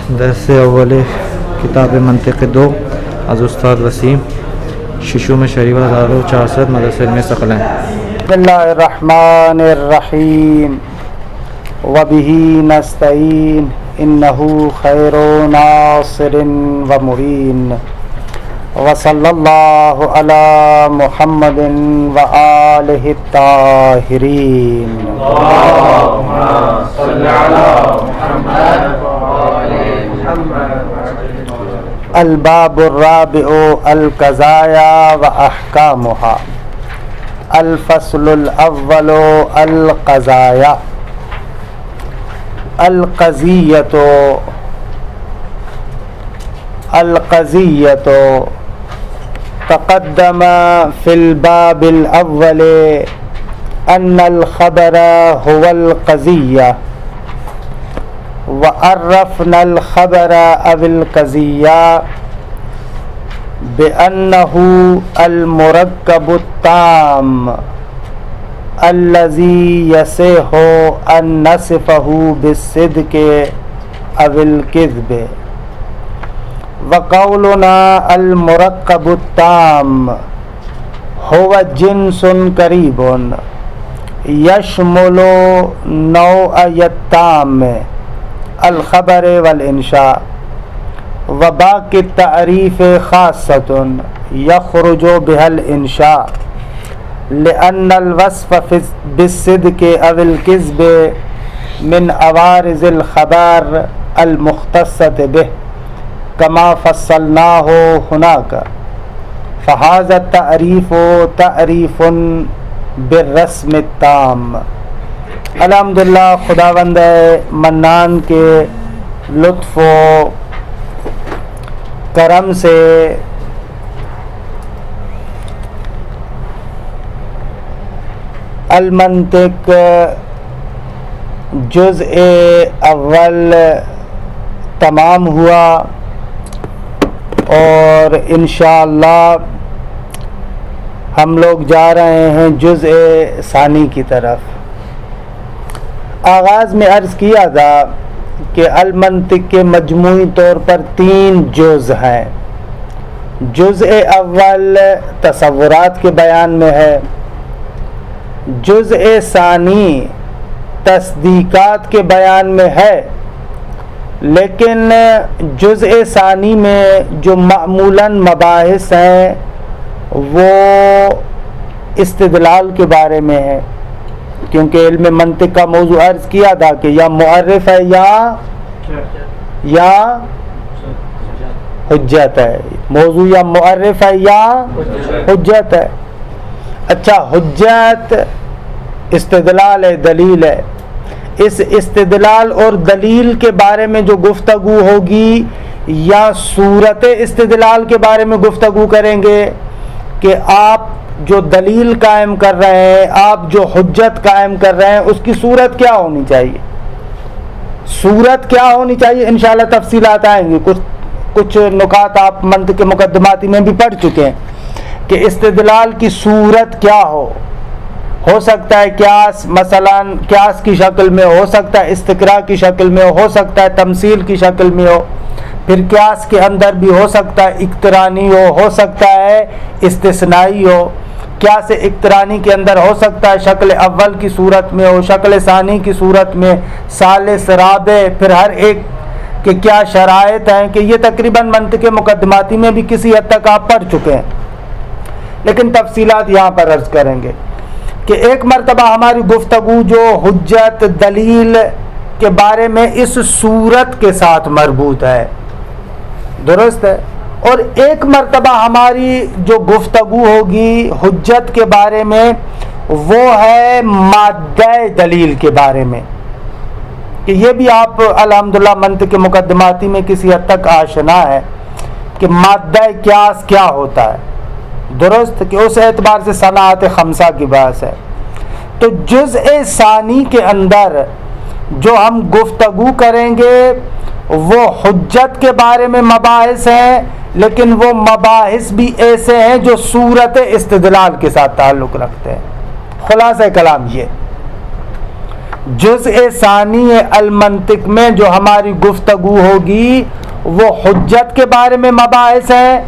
درس اول کتاب منطق دو از استاد وسیم ششم شریف 1400 مدرسہ علم ثقلین. بسم اللہ الرحمن الرحیم وبہ نستعین انہ خیر ناصر و معین وصلی اللہ علی محمد و آلہ الطاہرین. اللہم صلی علی محمد الباب الرابع القضایا و احکامها. الفصل الاول القضایا. القضیۃ تقدم فی الباب الاول ان الخبر هو القضیہ وعرفنا الخبر او القضیہ بأنه المركب التام الذي يصح أن نصفه بالصدق أو الكذب. وقولنا المركب التام هو جنس قريب يشمل نوع التام الخبر والإنشاء وباقي التعريف خاصة يخرج بها الإنشاء لأن الوصف بالصدق أو الكذب من عوارض الخبر المختصة به كما فصلناه هناك. فهذا التعريف تعريف بالرسم التام. الحمدللہ خداوند منان کے لطف و کرم سے المنطق جزء اول تمام ہوا اور انشاءاللہ ہم لوگ جا رہے ہیں جزء ثانی کی طرف. آغاز میں عرض کیا تھا کہ المنطق کے مجموعی طور پر 3 جز ہیں. جزء اول تصورات کے بیان میں ہے، جزء ثانی تصدیقات کے بیان میں ہے، لیکن جزء ثانی میں جو معمولاً مباحث ہیں وہ استدلال کے بارے میں ہے، کیونکہ علم منطق کا موضوع عرض کیا تھا کہ یا معرف ہے یا حجت ہے. موضوع یا معرف ہے یا حجت ہے. اچھا، حجت استدلال ہے، دلیل ہے. اس استدلال اور دلیل کے بارے میں جو گفتگو ہوگی یا صورت استدلال کے بارے میں گفتگو کریں گے کہ آپ جو دلیل قائم کر رہے ہیں، آپ جو حجت قائم کر رہے ہیں، اس کی صورت کیا ہونی چاہیے. صورت کیا ہونی چاہیے انشاءاللہ تفصیلات آئیں گی. کچھ نکات آپ منطق مقدماتی میں بھی پڑھ چکے ہیں کہ استدلال کی صورت کیا ہو سکتا ہے قیاس، مثلا قیاس کی شکل میں ہو سکتا ہے، استقراء کی شکل میں ہو سکتا ہے، تمثیل کی شکل میں ہو، پھر قیاس کے اندر بھی ہو سکتا ہے اقترانی ہو سکتا ہے استثنائی ہو. قیاس اقترانی کے اندر ہو سکتا ہے شکل اول کی صورت میں ہو، شکل ثانی کی صورت میں، ثالث، رابع، پھر ہر ایک کے کیا شرائط ہیں کہ یہ تقریباً منطق مقدماتی میں بھی کسی حد تک آپ پڑھ چکے ہیں، لیکن تفصیلات یہاں پر عرض کریں گے کہ ایک مرتبہ ہماری گفتگو جو حجت دلیل کے بارے میں اس صورت کے ساتھ مربوط ہے، درست ہے، اور ایک مرتبہ ہماری جو گفتگو ہوگی حجت کے بارے میں وہ ہے مادہ دلیل کے بارے میں، کہ یہ بھی آپ الحمدللہ منطق مقدماتی میں کسی حد تک آشنا ہے کہ مادہ قیاس کیا ہوتا ہے، درست، کہ اس اعتبار سے صنعت خمسہ کی بحث ہے. تو جزء ثانی کے اندر جو ہم گفتگو کریں گے وہ حجت کے بارے میں مباحث ہیں، لیکن وہ مباحث بھی ایسے ہیں جو صورت استدلال کے ساتھ تعلق رکھتے ہیں. خلاصہ کلام یہ جزء ثانی المنطق میں جو ہماری گفتگو ہوگی وہ حجت کے بارے میں مباحث ہیں،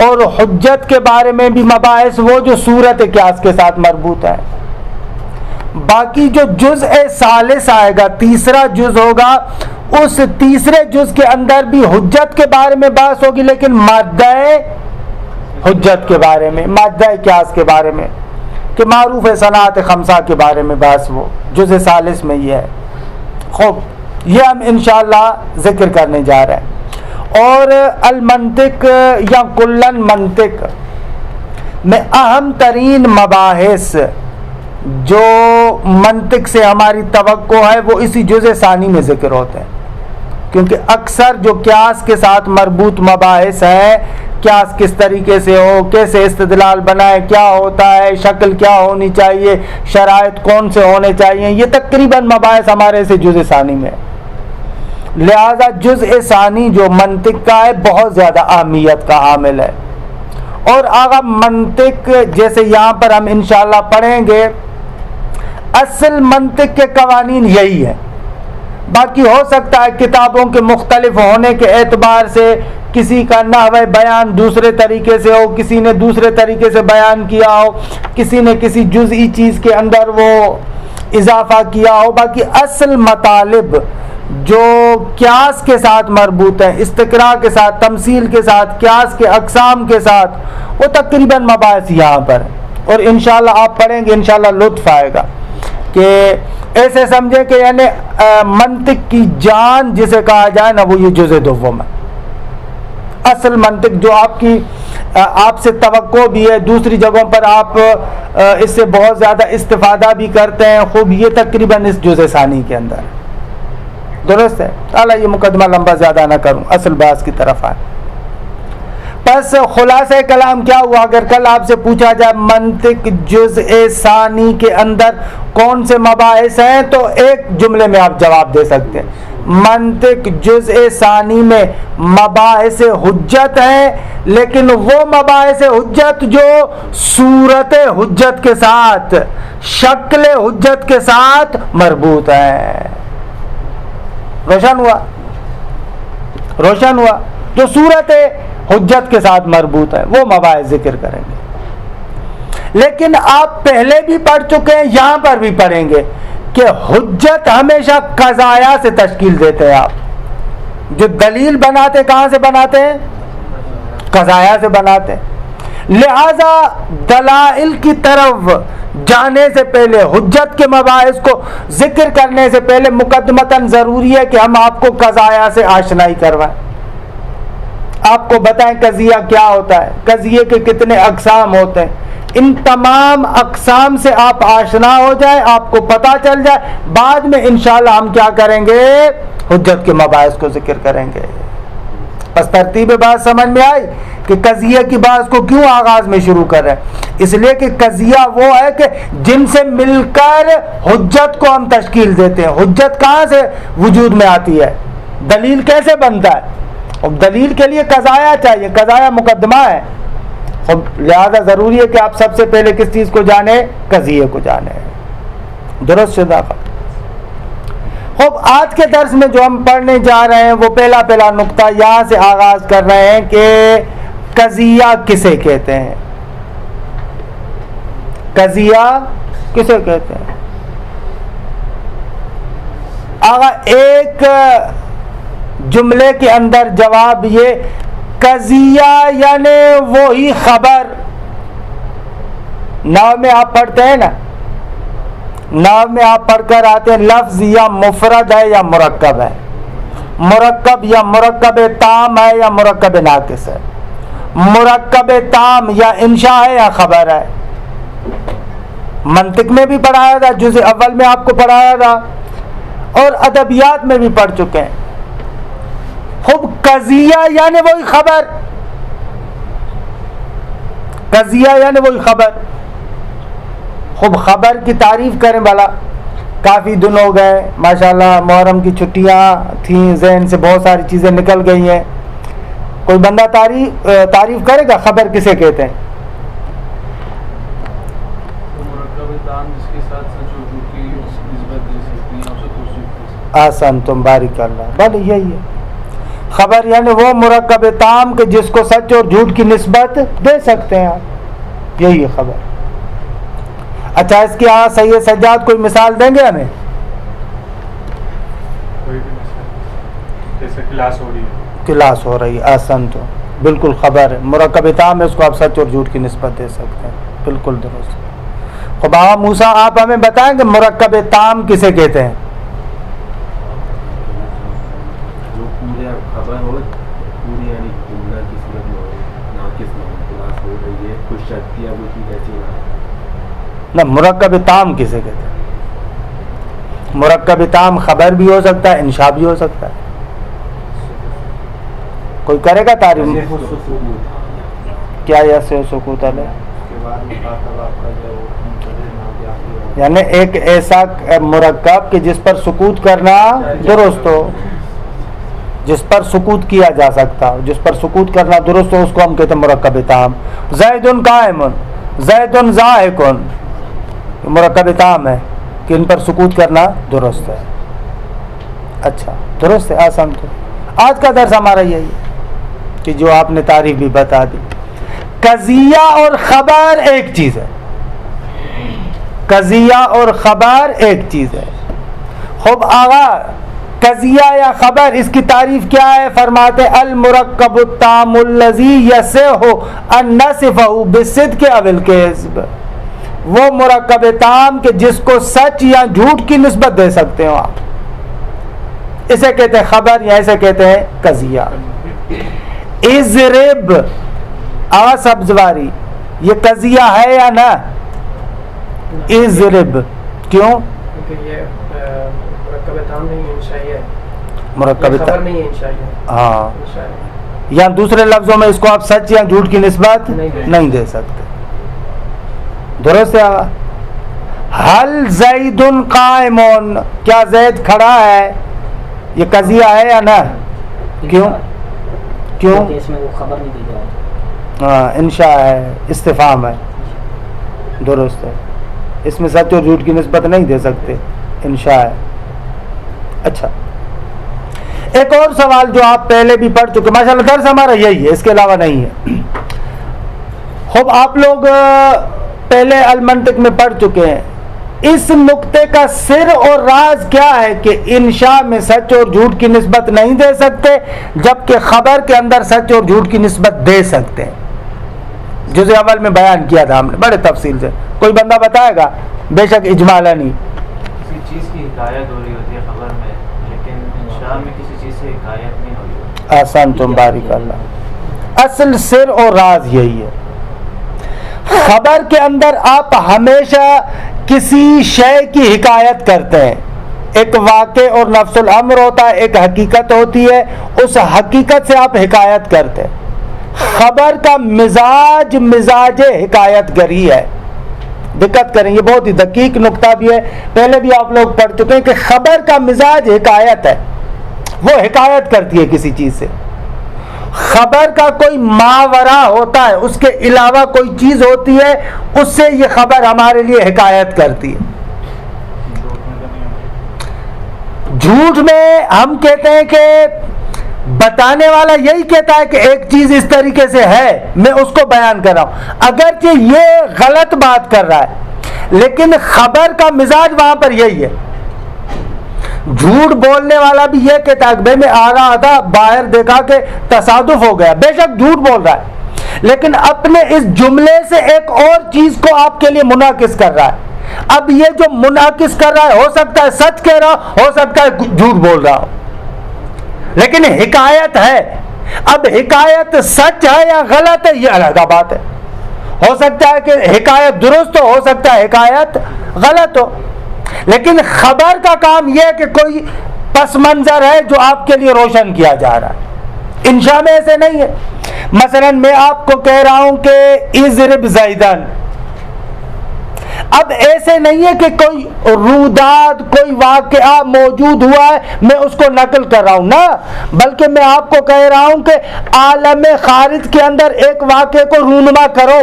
اور حجت کے بارے میں بھی مباحث وہ جو صورت قیاس کے ساتھ مربوط ہے۔ باقی جو جزء ثالث آئے گا، تیسرا جز ہوگا، اس تیسرے جز کے اندر بھی حجت کے بارے میں بحث ہوگی، لیکن مادہ حجت کے بارے میں، مادہ قیاس کے بارے میں، کہ معروف صنعت خمسہ کے بارے میں بحث وہ جزء ثالث میں یہ ہے۔ خوب، یہ ہم انشاءاللہ ذکر کرنے جا رہے ہیں۔ اور المنطق یا کلن منطق میں اہم ترین مباحث جو منطق سے ہماری توقع ہے وہ اسی جزء ثانی میں ذکر ہوتے ہیں، کیونکہ اکثر جو قیاس کے ساتھ مربوط مباحث ہیں، قیاس کس طریقے سے ہو، کیسے استدلال بنائے، کیا ہوتا ہے، شکل کیا ہونی چاہیے، شرائط کون سے ہونے چاہیے، یہ تقریباً مباحث ہمارے سے جزء ثانی میں، لہذا جزء ثانی جو منطق کا ہے بہت زیادہ اہمیت کا حامل ہے۔ اور آغا منطق جیسے یہاں پر ہم انشاءاللہ پڑھیں گے، اصل منطق کے قوانین یہی ہے، باقی ہو سکتا ہے کتابوں کے مختلف ہونے کے اعتبار سے کسی کا نحوِ بیان دوسرے طریقے سے ہو، کسی نے دوسرے طریقے سے بیان کیا ہو، کسی نے کسی جزئی چیز کے اندر وہ اضافہ کیا ہو، باقی اصل مطالب جو قیاس کے ساتھ مربوط ہیں، استقراء کے ساتھ، تمثیل کے ساتھ، قیاس کے اقسام کے ساتھ، وہ تقریباً مباحث یہاں پر، اور انشاءاللہ آپ پڑھیں گے انشاءاللہ لطف آئے گا، کہ ایسے سمجھیں کہ یعنی منطق کی جان جسے کہا جائے نا، وہ یہ جزء دوم ہے۔ اصل منطق جو آپ سے توقع بھی ہے، دوسری جگہوں پر آپ اس سے بہت زیادہ استفادہ بھی کرتے ہیں، خوب یہ تقریباً اس جزء ثانی کے اندر درست ہے۔ تعالیٰ یہ مقدمہ لمبا زیادہ نہ کروں، اصل بات کی طرف آئے۔ بس خلاصہ کلام کیا ہوا؟ اگر کل آپ سے پوچھا جائے منطق جزء ثانی کے اندر کون سے مباحث ہیں، تو ایک جملے میں آپ جواب دے سکتے ہیں، منطق جزء ثانی میں مباحث حجت ہیں، لیکن وہ مباحث حجت جو صورت حجت کے ساتھ، شکل حجت کے ساتھ مربوط ہیں۔ روشن ہوا؟ روشن ہوا؟ جو صورت حجت کے ساتھ مربوط ہے وہ مباحث ذکر کریں گے۔ لیکن آپ پہلے بھی پڑھ چکے ہیں، یہاں پر بھی پڑھیں گے کہ حجت ہمیشہ قضایا سے تشکیل دیتے ہیں۔ آپ جو دلیل بناتے کہاں سے بناتے ہیں؟ قضایا سے بناتے ہیں۔ لہذا دلائل کی طرف جانے سے پہلے، حجت کے مباحث کو ذکر کرنے سے پہلے مقدمتاً ضروری ہے کہ ہم آپ کو قضایا سے آشنائی کروائیں، آپ کو بتائیں قضیہ کیا ہوتا ہے، قضیے کے کتنے اقسام ہوتے ہیں، ان تمام اقسام سے آپ آشنا ہو جائیں، آپ کو پتہ چل جائے، بعد میں انشاءاللہ ہم کیا کریں گے؟ حجت کے مباحث کو ذکر کریں گے۔ بس ترتیب بات سمجھ میں آئی کہ قضیہ کی بات کو کیوں آغاز میں شروع کر رہے ہیں؟ اس لیے کہ قضیہ وہ ہے کہ جن سے مل کر حجت کو ہم تشکیل دیتے ہیں۔ حجت کہاں سے وجود میں آتی ہے؟ دلیل کیسے بنتا ہے؟ اور دلیل کے لیے قضایا چاہیے، قضایا مقدمہ ہے، لہذا ضروری ہے کہ آپ سب سے پہلے کس چیز کو جانیں؟ قضیے کو جانیں۔ درست شدہ۔ خوب، آج کے درس میں جو ہم پڑھنے جا رہے ہیں وہ پہلا نقطہ یہاں سے آغاز کر رہے ہیں کہ قضیہ کسے کہتے ہیں؟ قضیہ کسے کہتے ہیں؟ آغا ایک جملے کے اندر جواب یہ، قضیہ یعنی وہی خبر۔ ناو میں آپ پڑھتے ہیں نا، ناو میں آپ پڑھ کر آتے ہیں لفظ یا مفرد ہے یا مرکب ہے، مرکب یا مرکب تام ہے یا مرکب ناقص ہے، مرکب تام یا انشاء ہے یا خبر ہے۔ منطق میں بھی پڑھایا تھا، جزء اول میں آپ کو پڑھایا تھا، اور ادبیات میں بھی پڑھ چکے ہیں۔ خوب، قضیہ یعنی وہی خبر، قضیہ یعنی وہی خبر۔ خوب، خبر کی تعریف کریں بھلا، کافی دن ہو گئے ماشاءاللہ، محرم کی چھٹیاں تھیں، ذہن سے بہت ساری چیزیں نکل گئی ہیں، کوئی بندہ تعریف کرے گا خبر کسے کہتے ہیں؟ احسنتم بارک اللہ. بھلے یہی ہے خبر، یعنی وہ مرکب تام کہ جس کو سچ اور جھوٹ کی نسبت دے سکتے ہیں آپ، یہی ہے خبر. اچھا اس کی سید سجاد کوئی مثال دیں گے ہمیں؟ کوئی بھی مثال جیسے کلاس ہو رہی ہے، کلاس ہو رہی ہے، احسنتم بالکل خبر ہے. مرکب تام ہے، اس کو آپ سچ اور جھوٹ کی نسبت دے سکتے ہیں، بالکل درست. خب آقا موسیٰ آپ ہمیں بتائیں کہ مرکب تام کسے کہتے ہیں؟ جو پورے خبر ہو، پوری یعنی جملہ کی صورت میں ہو، ناقص نہ ہو، کلاس ہو رہی ہے، کچھ شرط یا کوئی چیز ایسی نہ. نہ مرکب تام کسے کہتے ہیں؟ مرکب تام خبر بھی ہو سکتا ہے، انشاء بھی ہو سکتا ہے. کوئی کرے گا تعریف؟ کیا یس و سکوت علیہ، یعنی ایک ایسا مرکب کہ جس پر سکوت کرنا درست ہو، جس پر سکوت کیا جا سکتا ہو، جس پر سکوت کرنا درست ہو، اس کو ہم کہتے ہیں مرکب تام. زید قائم، زید ضاحک، مرکب تام ہے کہ ان پر سکوت کرنا درست ہے. اچھا درست ہے، آسان. تو آج کا درس ہمارا یہی ہے کہ جو آپ نے تعریف بھی بتا دی. قضیہ اور خبر ایک چیز ہے، قضیہ اور خبر ایک چیز ہے. خوب آغا قضیہ یا خبر، اس کی تعریف کیا ہے؟ فرماتے المرکب التام الذی یصح ان نصفہ بالصدق او الکذب، وہ مرکب تام کہ جس کو سچ یا جھوٹ کی نسبت دے سکتے ہو آپ، اسے کہتے ہیں خبر یا اسے کہتے ہیں قضیہ. اضرب سبزواری، یہ قضیہ ہے یا نہ؟ اضرب کیوں؟ کیونکہ یہ مرکب تام نہیں ہے، انشائی ہے. مرکب خبر نہیں ہے، انشائی ہے. ہاں، انشائی. یا دوسرے لفظوں میں اس کو آپ سچ یا جھوٹ کی نسبت نہیں نہیں دے سکتے. درست ہے. حل زید قائم، کیا زید کھڑا ہے؟ یہ قضیہ ہے یا نہ؟ کیوں؟ کیوں؟ اس میں وہ خبر نہیں دی جائے. ہاں انشاء ہے، استفہام ہے. درست ہے، اس میں سچ اور جھوٹ کی نسبت نہیں دے سکتے، انشاء ہے. اچھا ایک اور سوال جو آپ پہلے بھی پڑھ چکے، ماشاءاللہ درس ہمارا یہی ہے، اس کے علاوہ نہیں ہے. خوب آپ لوگ پہلے المنطق میں پڑھ چکے ہیں. اس نقطے کا سر اور راز کیا ہے کہ انشاء میں سچ اور جھوٹ کی نسبت نہیں دے سکتے، جبکہ خبر کے اندر سچ اور جھوٹ کی نسبت دے سکتے ہیں. جزء اول میں بیان کیا تھا ہم نے بڑے تفصیل سے. کوئی بندہ بتائے گا؟ بے شک اجمالا نہیں. کسی چیز کی حکایت ہو رہی ہوتی ہے خبر میں، لیکن انشاء میں کسی چیز سے حکایت نہیں ہو رہی ہوتی. آسان تم بارک اللہ. اصل سر اور راز یہی ہے. خبر کے اندر آپ ہمیشہ کسی شے کی حکایت کرتے ہیں. ایک واقع اور نفس الامر ہوتا ہے، ایک حقیقت ہوتی ہے، اس حقیقت سے آپ حکایت کرتے ہیں. خبر کا مزاج حکایت گری ہے. دقت کریں، یہ بہت ہی دقیق نقطہ بھی ہے، پہلے بھی آپ لوگ پڑھ چکے ہیں کہ خبر کا مزاج حکایت ہے، وہ حکایت کرتی ہے کسی چیز سے. خبر کا کوئی ماورا ہوتا ہے، اس کے علاوہ کوئی چیز ہوتی ہے، اس سے یہ خبر ہمارے لیے حکایت کرتی ہے. جھوٹ میں ہم کہتے ہیں کہ بتانے والا یہی کہتا ہے کہ ایک چیز اس طریقے سے ہے، میں اس کو بیان کر رہا ہوں، اگرچہ یہ غلط بات کر رہا ہے، لیکن خبر کا مزاج وہاں پر یہی ہے. جھوٹ بولنے والا بھی یہ کہتا ہے کہ میں آ رہا تھا، باہر دیکھا کہ تصادف ہو گیا، بے شک جھوٹ بول رہا ہے، لیکن اپنے اس جملے سے ایک اور چیز کو آپ کے لیے منعکس کر رہا ہے. اب یہ جو منعکس کر رہا ہے، ہو سکتا ہے سچ کہہ رہا ہو سکتا ہے جھوٹ بول رہا ہو، لیکن حکایت ہے. اب حکایت سچ ہے یا غلط ہے یہ علیحدہ بات ہے. ہو سکتا ہے کہ حکایت درست ہو سکتا ہے حکایت غلط ہو، لیکن خبر کا کام یہ ہے کہ کوئی پس منظر ہے جو آپ کے لیے روشن کیا جا رہا ہے. انشاء میں ایسے نہیں ہے. مثلا میں آپ کو کہہ رہا ہوں کہ اضرب زیدن، اب ایسے نہیں ہے کہ کوئی روداد کوئی واقعہ موجود ہوا ہے میں اس کو نقل کر رہا ہوں، نہ، بلکہ میں آپ کو کہہ رہا ہوں کہ عالم خارج کے اندر ایک واقعے کو رونما کرو.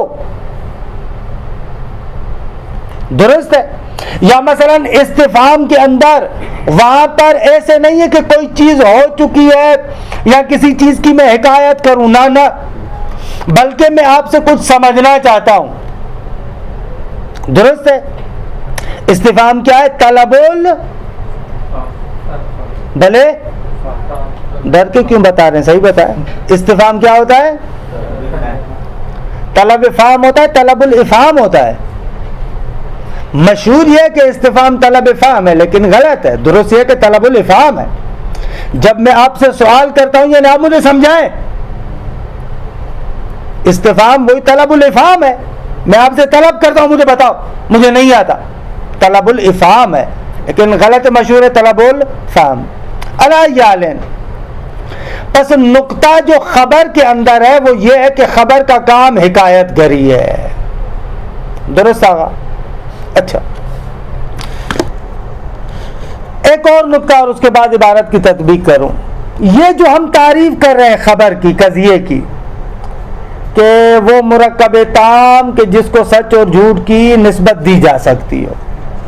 درست ہے. یا مثلا استفہام کے اندر وہاں پر ایسے نہیں ہے کہ کوئی چیز ہو چکی ہے یا کسی چیز کی میں حکایت کروں، نہ، بلکہ میں آپ سے کچھ سمجھنا چاہتا ہوں. درست ہے؟ استفہام کیا ہے؟ طلب بھلے ڈر کے کیوں بتا رہے ہیں، صحیح بتائیں. استفہام کیا ہوتا ہے؟ طلب افہام ہوتا ہے، طلب الافہام ہوتا ہے. مشہور یہ کہ استفہام طلب افہام ہے، لیکن غلط ہے. درست یہ کہ طلب الافہام ہے. جب میں آپ سے سوال کرتا ہوں یعنی آپ مجھے سمجھائیں. استفہام وہی طلب الافہام ہے. میں آپ سے طلب کرتا ہوں مجھے بتاؤ، مجھے نہیں آتا، طلب الافہام ہے، لیکن غلط مشہور ہے طلب الفہم. علیہ پس نقطہ جو خبر کے اندر ہے وہ یہ ہے کہ خبر کا کام حکایت گری ہے. درست آگا؟ اچھا، ایک اور نقطہ اور اس کے بعد عبارت کی تطبیق کروں. یہ جو ہم تعریف کر رہے ہیں خبر کی، قضیے کی، کہ وہ مرکب تام کہ جس کو سچ اور جھوٹ کی نسبت دی جا سکتی ہو.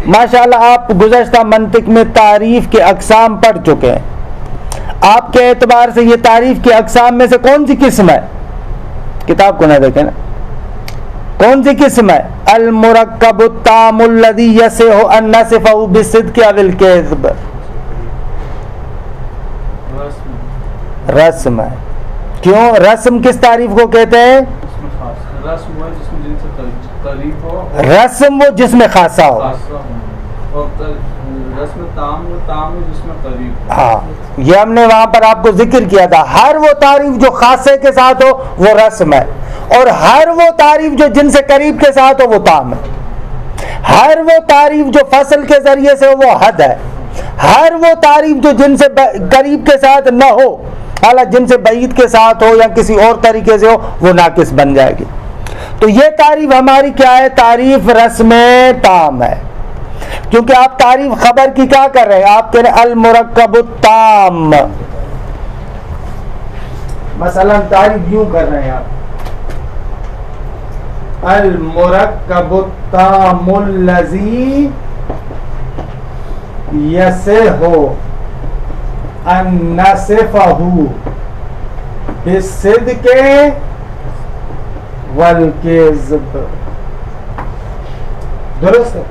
ماشاءاللہ آپ گزشتہ منطق میں تعریف کے اقسام پڑھ چکے ہیں. آپ کے اعتبار سے یہ تعریف کے اقسام میں سے کون سی قسم ہے؟ کتاب کو نہ دیکھیں نا. کون سی قسم ہے؟ المرکب التام الذی یصح ان نصفہ بالصدق او الکذب. رسم ہے. کیوں رسم کس تعریف کو کہتے ہیں؟ رسم ہے جس میں جن سے قریب ہو. رسم وہ جس میں خاصہ ہو. اور رسم تام جس میں قریب. ہاں، یہ ہم نے وہاں پر آپ کو ذکر کیا تھا. ہر وہ تعریف جو خاصے کے ساتھ ہو وہ رسم ہے، اور ہر وہ تعریف جو جن سے قریب کے ساتھ ہو وہ تام ہے. ہر وہ تعریف جو فصل کے ذریعے سے ہو وہ حد ہے. ہر وہ تعریف جو جن سے قریب کے ساتھ نہ ہو، حالانکہ جن سے بعید کے ساتھ ہو یا کسی اور طریقے سے ہو، وہ ناقص بن جائے گی. تو یہ تعریف ہماری کیا ہے؟ تعریف رسم تام ہے. کیونکہ آپ تعریف خبر کی کیا کر رہے ہیں؟ آپ کہہ رہے ہیں المرکب التام. مثلا تعریف یوں کر رہے ہیں آپ، المرکب التام الذی یصح ان نصفہ بالصدق والکذب. درست ہے؟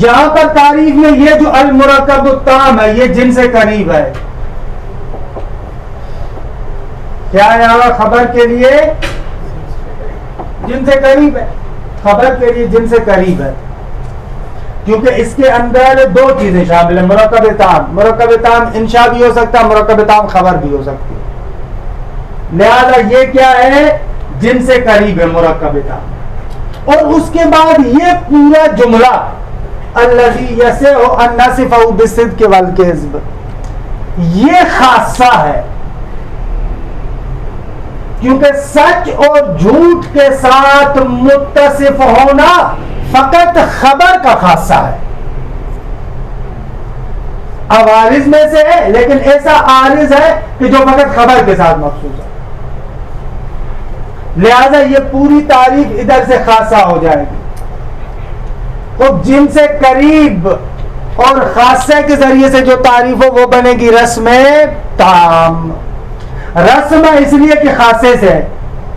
یہاں پر تعریف میں یہ جو المرکب التام ہے یہ جن سے قریب ہے. کیا ہے یہاں خبر کے لیے؟ جن سے قریب ہے. خبر کے لیے جن سے قریب ہے، کیونکہ اس کے اندر دو چیزیں شامل ہیں. مرکب تام، مرکب تام انشاء بھی ہو سکتا ہے، مرکب تام خبر بھی ہو سکتی ہے. لہذا یہ کیا ہے؟ جن سے قریب ہے مرکب تام. اور اس کے بعد یہ پورا جملہ الذی یصح ان نصفہ بالصدق والکذب، یہ خاصہ ہے، کیونکہ سچ اور جھوٹ کے ساتھ متصف ہونا فقط خبر کا خاصہ ہے. اب عارض میں سے ہے، لیکن ایسا عارض ہے کہ جو فقط خبر کے ساتھ مخصوص ہے. لہذا یہ پوری تعریف ادھر سے خاصہ ہو جائے گی. خود جن سے قریب اور خاصے کے ذریعے سے جو تعریف ہو وہ بنے گی رسم تام. رسم ہے اس لیے کہ خاصے سے ہے،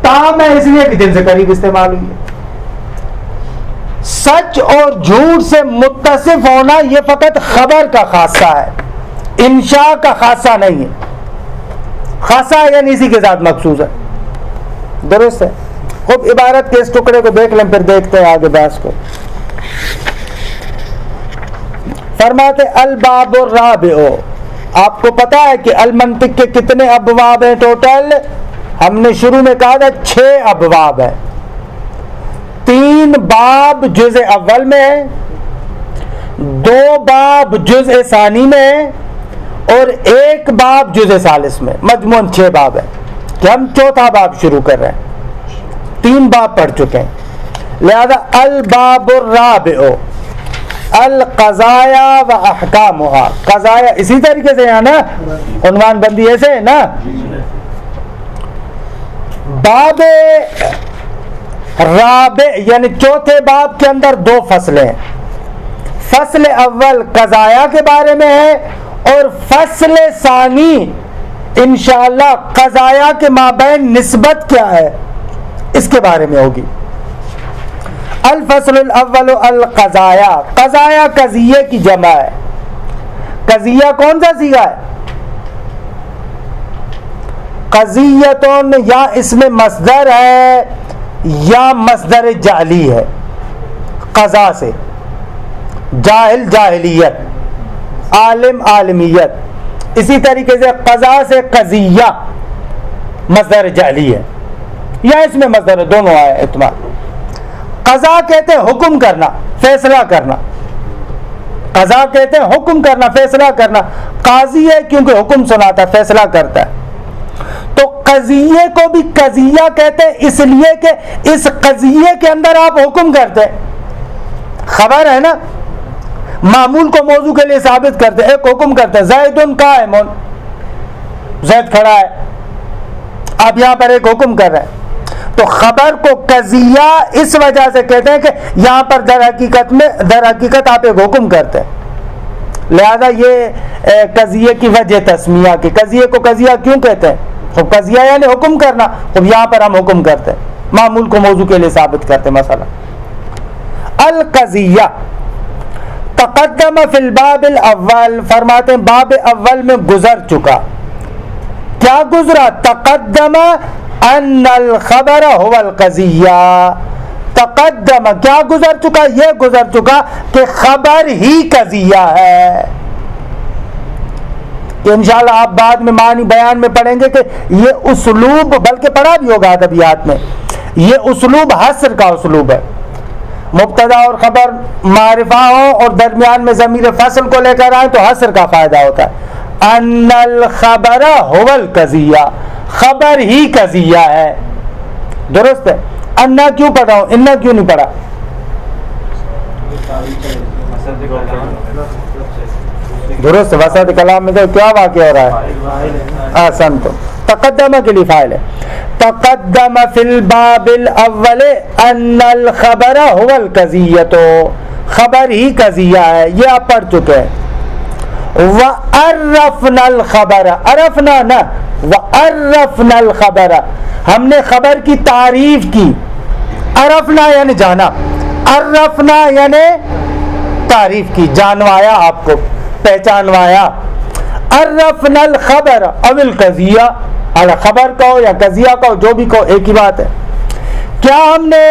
تام ہے اس لیے کہ جن سے قریب استعمال ہوئی ہے. سچ اور جھوٹ سے متصف ہونا یہ فقط خبر کا خاصہ ہے، انشاء کا خاصہ نہیں ہے. خاصہ یعنی اسی کے ساتھ مخصوص ہے. درست ہے؟ خوب عبارت کے اس ٹکڑے کو دیکھ لیں، پھر دیکھتے ہیں آگے بحث کو. فرماتے الباب الرابع. آپ کو پتا ہے کہ المنطق کے کتنے ابواب ہیں ٹوٹل؟ ہم نے شروع میں کہا تھا 6 ابواب ہیں. 3 باب جزء اول میں ہے، 2 باب جزء ثانی میں ہے، اور 1 باب جزء ثالث میں. مجموعاً 6 باب ہیں کہ ہم 4تھا باب شروع کر رہے ہیں. 3 باب پڑھ چکے ہیں. لہذا الباب الرابع القضایا و احکامها. قضایا اسی طریقے سے ہے نا، عنوان بندی ایسے ہے نا. باب رابع یعنی چوتھے باب کے اندر دو فصلیں ہیں. فصل اول قضایا کے بارے میں ہے اور فصل ثانی انشاءاللہ قضایا کے مابین نسبت کیا ہے اس کے بارے میں ہوگی. الفصل الاول القضایا. قضایا قضیے کی جمع ہے. قضیہ کون سا صیغہ ہے؟ قضیتون یا اس میں مصدر ہے یا مصدر جعلی ہے. قضا سے جاہل جاہلیت، عالم عالمیت. اسی طریقے سے قضا سے قضیہ مصدر جعلی ہے یا اس میں مصدر دونوں آئے اعتماد. قضا کہتے ہیں حکم کرنا، فیصلہ کرنا. قضا کہتے ہیں حکم کرنا، فیصلہ کرنا. قاضی ہے کیونکہ حکم سناتا ہے، فیصلہ کرتا ہے. تو قضیے کو بھی قضیہ کہتے ہیں اس لیے کہ اس قضیے کے اندر آپ حکم کرتے ہیں. خبر ہے نا، معمول کو موضوع کے لیے ثابت کرتے ہیں. ایک حکم کرتے ہیں زیدن قائم، زید کھڑا ہے. آپ یہاں پر ایک حکم کر رہے ہیں تو خبر کو قضیہ اس وجہ سے کہتے ہیں کہ یہاں پر در حقیقت آپ ایک حکم کرتے ہیں. لہذا یہ قضیے کی وجہ تسمیہ کی. قضیے کو قضیہ کیوں کہتے ہیں؟ قضیہ یعنی حکم کرنا. اب یہاں پر ہم حکم کرتے ہیں، معمول کو موضوع کے لیے ثابت کرتے ہیں. مثلا القضیہ تقدم فی الباب الاول، فرماتے ہیں باب اول میں گزر چکا. کیا گزرا؟ تقدم ان الخبر هو القضیہ. تقدم کیا گزر چکا؟ یہ گزر چکا کہ خبر ہی قضیہ ہے. انشاءاللہ آپ بعد میں معنی بیان میں پڑھیں گے کہ یہ اسلوب، بلکہ پڑھا بھی ہوگا ادبیات میں، یہ اسلوب حصر کا اسلوب ہے. مبتدا اور خبر معرفہ ہو اور درمیان میں ضمیر فصل کو لے کر آئیں تو حصر کا فائدہ ہوتا ہے. ان الخبر هو القضیہ، خبر ہی قضیہ ہے. درست ہے. انا کیوں پڑھا ہوں، انا کیوں نہیں پڑھا؟ درست. وسط کلام میں تو کیا واقع ہو رہا ہے؟ آسان. تو تقدمہ کے لیے فاعل ہے. تقدم فی الباب الاول ان الخبر هو القضیۃ، خبر ہی قضیہ ہے. یہ آپ پڑھ چکے ہیں. وعرفنا الخبر، عرفنا نہ، وعرفنا الخبر، ہم نے خبر کی تعریف کی. عرفنا یعنی جانا، عرفنا یعنی تعریف کی، جانوایا، آپ کو پہچانوایا. عرفنا الخبر او القضیہ، خبر کہو یا قضیہ کہو، جو بھی کہو ایک ہی بات ہے. کیا ہم نے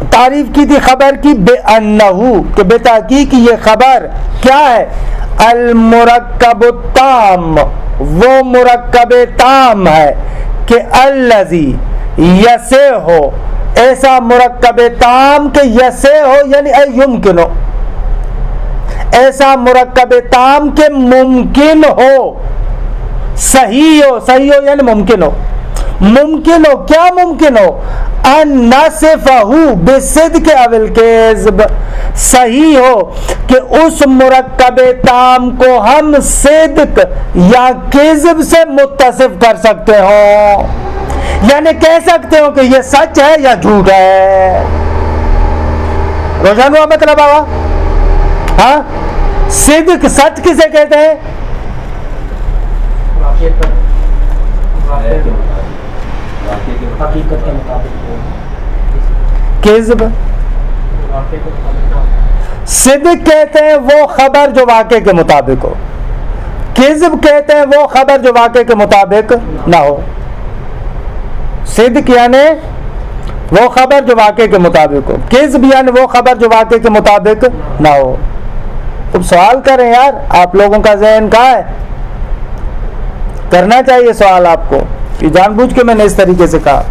تعریف کی تھی خبر کی؟ بے انہو، کہ بے تحقیق یہ خبر کیا ہے؟ المرکب التام، وہ مرکب تام ہے کہ الذی یسے ہو، ایسا مرکب تام کہ یسے ہو یعنی ای یمکن ہو، ایسا مرکب تام کہ ممکن ہو، صحیح ہو. صحیح ہو یعنی ممکن ہو. ممکن ہو، کیا ممکن ہو؟ ان نصفہ بصدق او الکذب، صحیح ہو کہ اس مرکب تام کو ہم صدق یا کذب سے متصف کر سکتے ہوں، یعنی کہہ سکتے ہو کہ یہ سچ ہے یا جھوٹ ہے. روشن ہوا مطلب آوا؟ ہاں. صدق سچ کسے کہتے ہیں؟ حقیقت کے مطابق. کذب صدق کہتے ہیں وہ خبر جو واقع کے مطابق ہو. کذب کہتے ہیں وہ خبر جو واقع کے مطابق نہ ہو. صدق یعنی وہ خبر جو واقع کے مطابق ہو، کذب یعنی وہ خبر جو واقع کے مطابق نہ ہو. تم سوال کریں یار، آپ لوگوں کا ذہن کہاں ہے؟ کرنا چاہیے سوال آپ کو. یہ جان بوجھ کے میں نے اس طریقے سے کہا.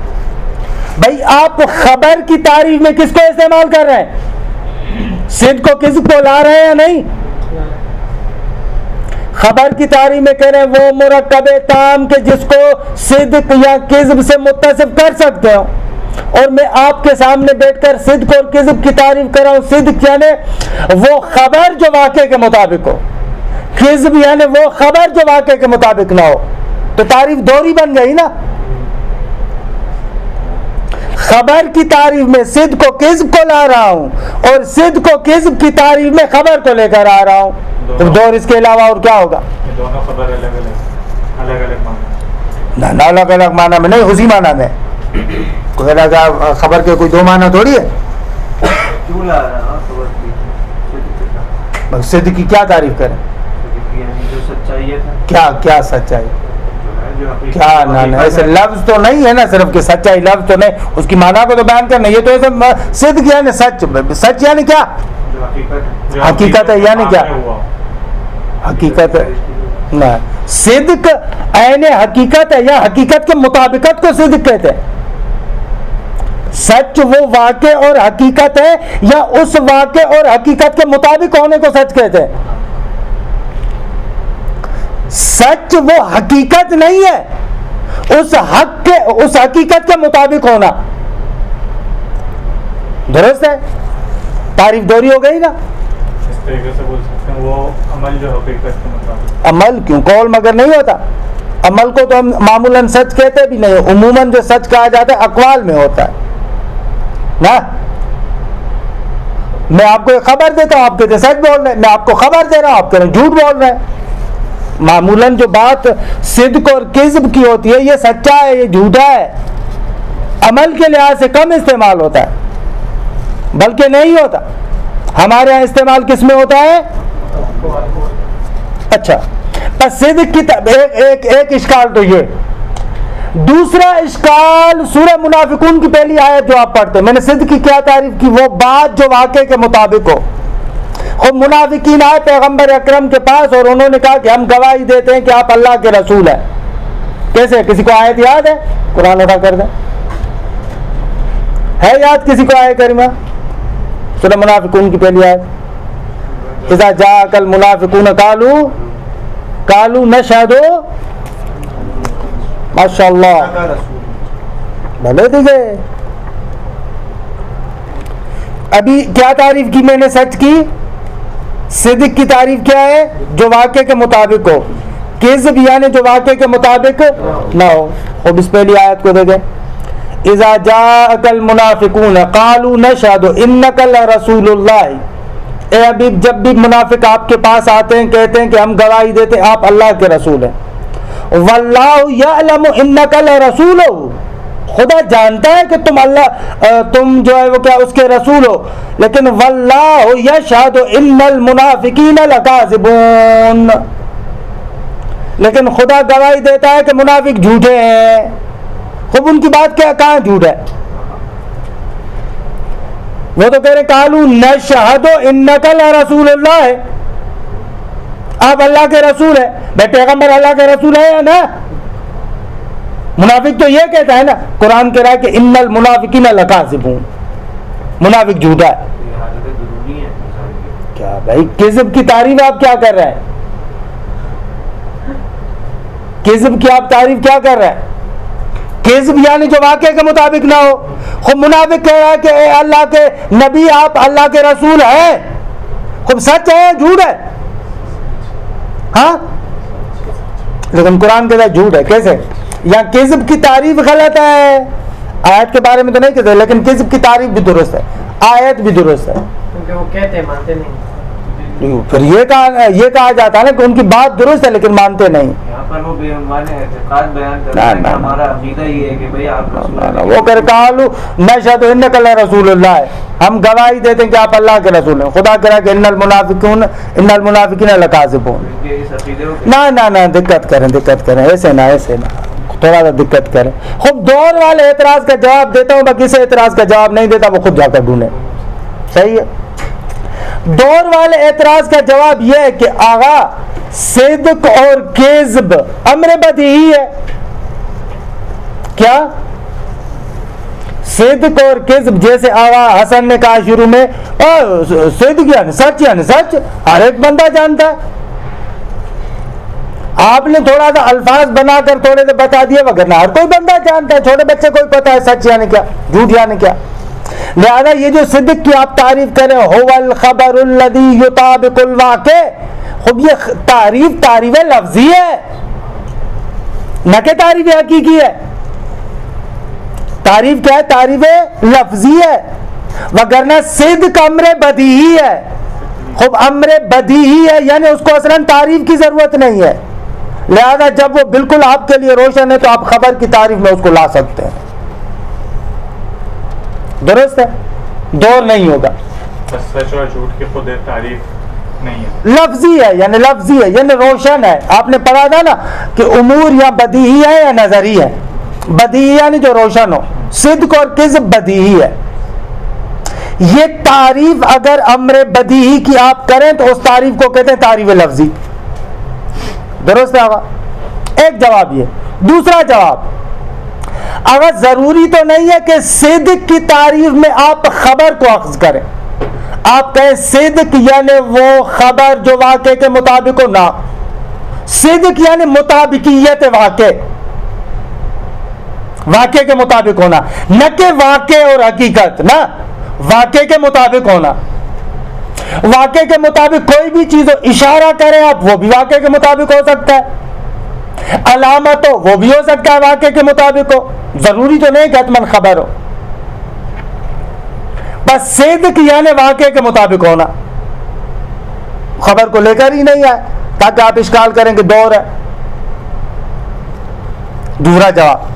بھائی آپ خبر کی تعریف میں کس کو استعمال کر رہے ہیں؟ صدق کو کذب کو لا رہے ہیں یا نہیں؟ خبر کی تعریف میں کہہ رہے ہیں وہ مرکب تام کہ جس کو صدق یا کذب سے متصف کر سکتے ہو. اور میں آپ کے سامنے بیٹھ کر صدق اور کذب کی تعریف کر رہا ہوں. صدق یعنی وہ خبر جو واقع کے مطابق ہو، کذب یعنی وہ خبر جو واقع کے مطابق نہ ہو. تو تعریف دوہری بن گئی نا. خبر کی تعریف میں صدق و کذب کو لا رہا ہوں اور صدق و کذب کی تعریف میں خبر کو لے کر آ رہا ہوں. تو دور اس کے علاوہ اور کیا ہوگا؟ دونوں خبر الگ الگ معنی. نہ الگ الگ معنی میں نہیں، اسی معنی میں. کوئی خبر کے کوئی دو معنی تھوڑی ہے. کیوں لا رہا خبر کی؟ صدق کی کیا تعریف کریں؟ یعنی جو سچائی ہے کیا سچائی؟ کیا نہ ایسے لفظ تو نہیں ہے نا صرف کہ سچائی لفظ تو نہیں، اس کی معنی کو تو بیان کرنا. یہ تو ایسے صدق یعنی سچ. سچ یعنی کیا؟ حقیقت ہے. یعنی کیا حقیقت ہے؟ نہ صدق عین حقیقت ہے یا حقیقت کے مطابقت کو صدق کہتے ہیں. سچ وہ واقع اور حقیقت ہے یا اس واقع اور حقیقت کے مطابق ہونے کو سچ کہتے ہیں. سچ وہ حقیقت نہیں ہے، اس حق کے اس حقیقت کے مطابق ہونا. درست ہے؟ تعریف دوری ہو گئی نا. اس طریقے سے بول سکتے ہیں وہ عمل جو حقیقت کے مطابق. عمل کیوں؟ قول مگر نہیں ہوتا. عمل کو تو ہم معمولاً سچ کہتے بھی نہیں. عموماً جو سچ کہا جاتا ہے اقوال میں ہوتا ہے نا. میں آپ کو ایک خبر دیتا ہوں، آپ کہتے سچ بول رہے ہیں. میں آپ کو خبر دے رہا ہوں، آپ کہہ رہے ہیں جھوٹ بول رہے ہیں. معمولاً جو بات صدق اور کذب کی ہوتی ہے یہ سچا ہے یہ جھوٹا ہے، عمل کے لحاظ سے کم استعمال ہوتا ہے، بلکہ نہیں ہوتا. ہمارے یہاں استعمال کس میں ہوتا ہے؟ اچھا بس صدق کی ایک اشکال تو یہ. دوسرا اشکال سورہ منافقون کی پہلی آیت جو آپ پڑھتے ہیں. میں نے صدق کی کیا تعریف کی؟ وہ بات جو واقع کے مطابق ہو. اور منافقین آئے پیغمبر اکرم کے پاس اور انہوں نے کہا کہ ہم گواہی دیتے ہیں کہ آپ اللہ کے رسول ہیں. کیسے؟ کسی کو آیت یاد ہے؟ قرآن اٹھا کر دیں. ہے یاد کسی کو آیت کریمہ؟ سورہ منافقون کی پہلی آیت. اذا جاءک المنافقون قالوا نشہد ماشاء اللہ بھلے دیکھے. ابھی کیا تعریف کی میں نے سچ کی؟ صدق کی تعریف کیا ہے؟ جو واقع کے مطابق ہو. کذب یعنی جو واقع کے مطابق نہ ہو. اور اس پہلی آیت کو دیکھیں. اذا جاءک المنافقون قالوا نشہد انک لرسول اللہ. اے حبیب جب بھی منافق آپ کے پاس آتے ہیں کہتے ہیں کہ ہم گواہی دیتے ہیں آپ اللہ کے رسول ہیں. واللہ یعلم انک لرسولہ. خدا جانتا ہے کہ تم جو ہے وہ کیا اس کے رسول ہو. لیکن واللہ یشہد ان المنافقین لکاذبون. لیکن خدا گواہی دیتا ہے کہ منافق جھوٹے ہیں. خوب ان کی بات کیا کہاں جھوٹ ہے؟ وہ تو کہہ رہے قالوا نشہد انک لرسول اللہ. آپ اللہ کے رسول ہیں. بھائی پیغمبر اللہ کے رسول ہے نا. منافق تو یہ کہتا ہے نا. قرآن کہہ رہا ہے کہ ان المنافقین لکاذبون. منافق جھوٹا ہے. کیا بھائی کذب کی تعریف آپ کیا کر رہے ہیں؟ کذب کی آپ تعریف کیا کر رہے ہیں؟ کذب یعنی جو واقعے کے مطابق نہ ہو. خود منافق کہہ رہا ہے کہ اے اللہ کے نبی آپ اللہ کے رسول ہیں. خود سچ ہے جھوٹ ہے؟ ہاں لیکن قرآن کہتا ہے جھوٹ ہے. کیسے؟ یا کذب کی تعریف غلط ہے. آیت کے بارے میں تو نہیں کہتے لیکن کذب کی تعریف بھی درست ہے، آیت بھی درست ہے. کیونکہ وہ کہتے ہیں مانتے نہیں. پھر یہ کہا جاتا ہے نا کہ ان کی بات درست ہے لیکن مانتے نہیں. یہاں پر وہ بے ایمانی اعتقاد بیان کرتے ہیں کہ ہمارا عقیدہ یہ ہے کہ بھئی آپ رسول ہیں. وہ کہ قالوا نشہد انک لرسول اللہ. ہم گواہی دیتے ہیں کہ آپ اللہ کے رسول ہیں. خدا کہہ رہا ہے کہ ان المنافقین لکاذبون. نہ دقت کریں ایسے نہ تھوڑا سا دقت کریں. خود دور والے اعتراض کا جواب دیتا ہوں. باقی سے اعتراض کا جواب نہیں دیتا وہ خود جا کر ڈھونڈے. صحیح ہے. دور والے اعتراض کا جواب یہ ہے کہ آغا صدق اور کذب امر بدیہی ہے. کیا؟ صدق اور کذب. جیسے آغا حسن نے کہا شروع میں صدق یعنی سچ ہر ایک بندہ جانتا ہے. آپ نے تھوڑا سا الفاظ بنا کر تھوڑے سے بتا دیے وغیرہ ہر کوئی بندہ جانتا ہے. چھوٹے بچے کو پتا ہے سچ یعنی کیا جھوٹ یعنی کیا. لہذا یہ جو صدق کی آپ تعریف کریں هو الخبر الذي يطابق الواقع. خب یہ تعریف لفظی ہے نہ کہ تعریف حقیقی ہے. تعریف کیا ہے؟ تعریف لفظی ہے، وگرنہ صدق امر بدیہی ہے. خوب امر بدیہی ہے یعنی اس کو اصلاً تعریف کی ضرورت نہیں ہے، لہذا جب وہ بالکل آپ کے لیے روشن ہے تو آپ خبر کی تعریف میں اس کو لا سکتے ہیں. درست ہے، دور نہیں ہوگا. بس سچ اور جھوٹ کی خود تعریف نہیں ہے، لفظی ہے یعنی روشن ہے. آپ نے پڑھا تھا نا کہ امور یا بدیہی ہے یا نظری ہے. بدیہی یعنی جو روشن ہو، صدق اور کذب بدیہی ہے. یہ تعریف اگر امر بدیہی کی آپ کریں تو اس تعریف کو کہتے ہیں تعریف لفظی. درست ہے؟ ایک جواب یہ. دوسرا جواب، اگر ضروری تو نہیں ہے کہ صدق کی تعریف میں آپ خبر کو اخذ کریں. آپ کہیں صدق یعنی وہ خبر جو واقع کے مطابق ہو، نہ. صدق یعنی مطابقیت واقع کے مطابق ہونا، نہ کہ واقع اور حقیقت، نہ واقع کے مطابق ہونا. واقع کے مطابق کوئی بھی چیز ہو، اشارہ کریں آپ وہ بھی واقع کے مطابق ہو سکتا ہے، علامت ہو وہ بھی ہو سکتا ہے واقع کے مطابق ہو. ضروری تو نہیں کہ حتماً خبر ہو. بس صدق یعنی واقع کے مطابق ہونا، خبر کو لے کر ہی نہیں آئے تاکہ آپ اشکال کریں کہ دور ہے. دوسرا جواب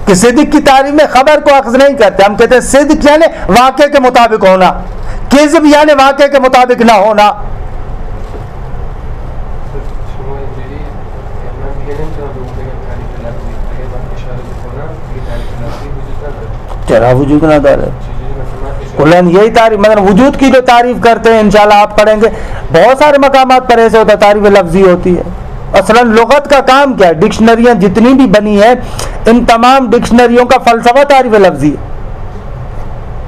کہ صدق کی تعریف میں خبر کو اخذ نہیں کرتے، ہم کہتے ہیں صدق یعنی واقع کے مطابق ہونا، کذب یعنی واقع کے مطابق نہ ہونا. چرا وجود نہ دار کلن یہی تعریف، مطلب وجود کی جو تعریف کرتے ہیں انشاءاللہ آپ پڑھیں گے بہت سارے مقامات پر ایسے ہوتا ہے تعریف لفظی ہوتی ہے. اصلا لغت کا کام کیا ہے؟ ڈکشنریاں جتنی بھی بنی ہیں ان تمام ڈکشنریوں کا فلسفہ تعریف لفظی ہے.